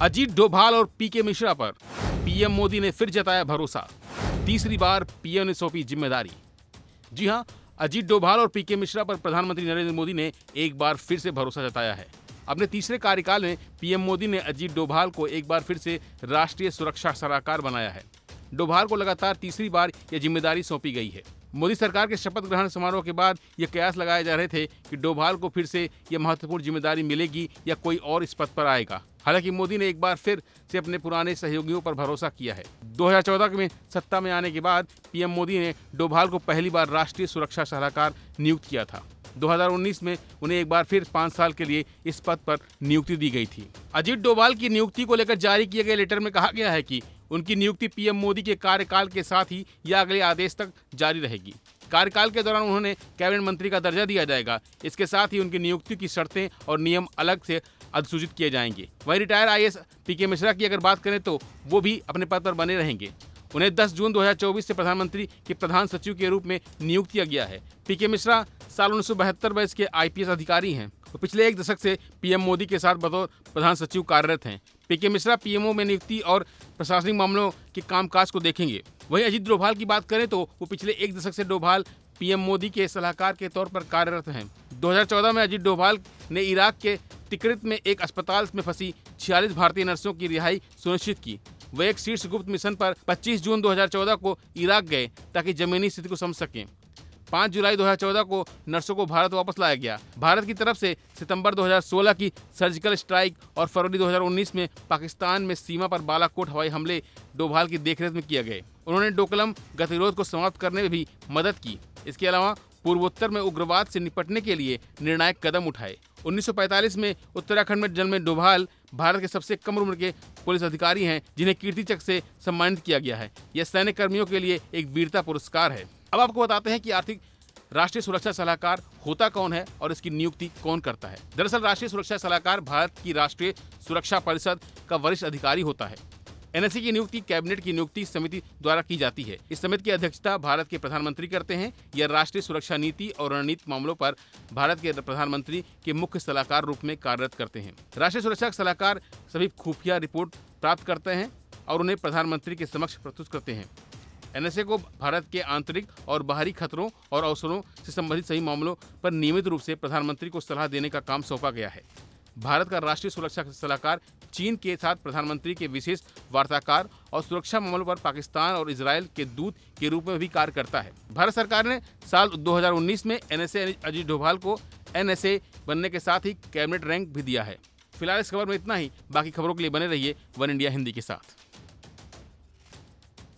अजीत डोभाल और पीके मिश्रा पर पीएम मोदी ने फिर जताया भरोसा। तीसरी बार पीएम ने सौंपी जिम्मेदारी। जी हां, अजीत डोभाल और पीके मिश्रा पर प्रधानमंत्री नरेंद्र मोदी ने एक बार फिर से भरोसा जताया है। अपने तीसरे कार्यकाल में पीएम मोदी ने अजीत डोभाल को एक बार फिर से राष्ट्रीय सुरक्षा सलाहकार बनाया है। डोभाल को लगातार तीसरी बार यह जिम्मेदारी सौंपी गई है। मोदी सरकार के शपथ ग्रहण समारोह के बाद ये कयास लगाए जा रहे थे कि डोभाल को फिर से यह महत्वपूर्ण जिम्मेदारी मिलेगी या कोई और इस पद पर आएगा। हालांकि मोदी ने एक बार फिर से अपने पुराने सहयोगियों पर भरोसा किया है। 2014 में सत्ता में आने के बाद पीएम मोदी ने डोभाल को पहली बार राष्ट्रीय सुरक्षा सलाहकार नियुक्त किया था। 2019 में उन्हें एक बार फिर 5 साल के लिए इस पद पर नियुक्ति दी गई थी। अजीत डोभाल की नियुक्ति को लेकर जारी किए गए लेटर में कहा गया है कि उनकी नियुक्ति पीएम मोदी के कार्यकाल के साथ ही या अगले आदेश तक जारी रहेगी। कार्यकाल के दौरान उन्होंने कैबिनेट मंत्री का दर्जा दिया जाएगा। इसके साथ ही उनकी नियुक्ति की शर्तें और नियम अलग से अधिसूचित किए जाएंगे। वहीं रिटायर आईएएस पीके मिश्रा की अगर बात करें तो वो भी अपने पद पर बने रहेंगे। उन्हें 10 जून 2024 से प्रधानमंत्री के प्रधान सचिव के रूप में नियुक्त किया गया है। पीके मिश्रा साल 1972 बैच के आईपीएस अधिकारी हैं। वो पिछले एक दशक से पीएम मोदी के साथ बतौर प्रधान सचिव कार्यरत हैं। पीके मिश्रा पीएमओ में नियुक्ति और प्रशासनिक मामलों के कामकाज को देखेंगे। वहीं अजीत डोभाल की बात करें तो वो पिछले एक दशक से डोभाल पीएम मोदी के सलाहकार के तौर पर कार्यरत हैं। 2014 में अजीत डोभाल ने इराक के तिक्रित में एक अस्पताल में फंसी 46 भारतीय नर्सों की रिहाई सुनिश्चित की। वे एक शीर्ष गुप्त मिशन पर 25 जून 2014 को इराक गए ताकि जमीनी स्थिति को समझ सकें। 5 जुलाई 2014 को नर्सों को भारत वापस लाया गया। भारत की तरफ से सितंबर 2016 की सर्जिकल स्ट्राइक और फरवरी 2019 में पाकिस्तान में सीमा पर बालाकोट हवाई हमले डोभाल की देखरेख में किए गए। उन्होंने डोकलम गतिरोध को समाप्त करने में भी मदद की। इसके अलावा पूर्वोत्तर में उग्रवाद से निपटने के लिए निर्णायक कदम उठाए। 1945 में उत्तराखंड में जन्मे डोभाल भारत के सबसे कम उम्र के पुलिस अधिकारी हैं जिन्हें कीर्ति चक्र से सम्मानित किया गया है। यह सैन्य कर्मियों के लिए एक वीरता पुरस्कार है। अब आपको बताते हैं कि आर्थिक राष्ट्रीय सुरक्षा सलाहकार होता कौन है और इसकी नियुक्ति कौन करता है। दरअसल राष्ट्रीय सुरक्षा सलाहकार भारत की राष्ट्रीय सुरक्षा परिषद का वरिष्ठ अधिकारी होता है। एनएसए की नियुक्ति कैबिनेट की नियुक्ति समिति द्वारा की जाती है। इस समिति की अध्यक्षता भारत के प्रधानमंत्री करते हैं। यह राष्ट्रीय सुरक्षा नीति और रणनीतिक मामलों पर भारत के प्रधानमंत्री के मुख्य सलाहकार रूप में कार्यरत करते हैं। राष्ट्रीय सुरक्षा सलाहकार सभी खुफिया रिपोर्ट प्राप्त करते हैं और उन्हें प्रधानमंत्री के समक्ष प्रस्तुत करते हैं। एनएसए को भारत के आंतरिक और बाहरी खतरों और अवसरों से संबंधित सही मामलों पर नियमित रूप से प्रधानमंत्री को सलाह देने का काम सौंपा गया है। भारत का राष्ट्रीय सुरक्षा सलाहकार चीन के साथ प्रधानमंत्री के विशेष वार्ताकार और सुरक्षा मामलों पर पाकिस्तान और इजरायल के दूत के रूप में भी कार्य करता है। भारत सरकार ने साल 2019 में एनएसए अजीत डोभाल को एनएसए बनने के साथ ही कैबिनेट रैंक भी दिया है। फिलहाल इस खबर में इतना ही। बाकी खबरों के लिए बने रहिए वन इंडिया हिंदी के साथ।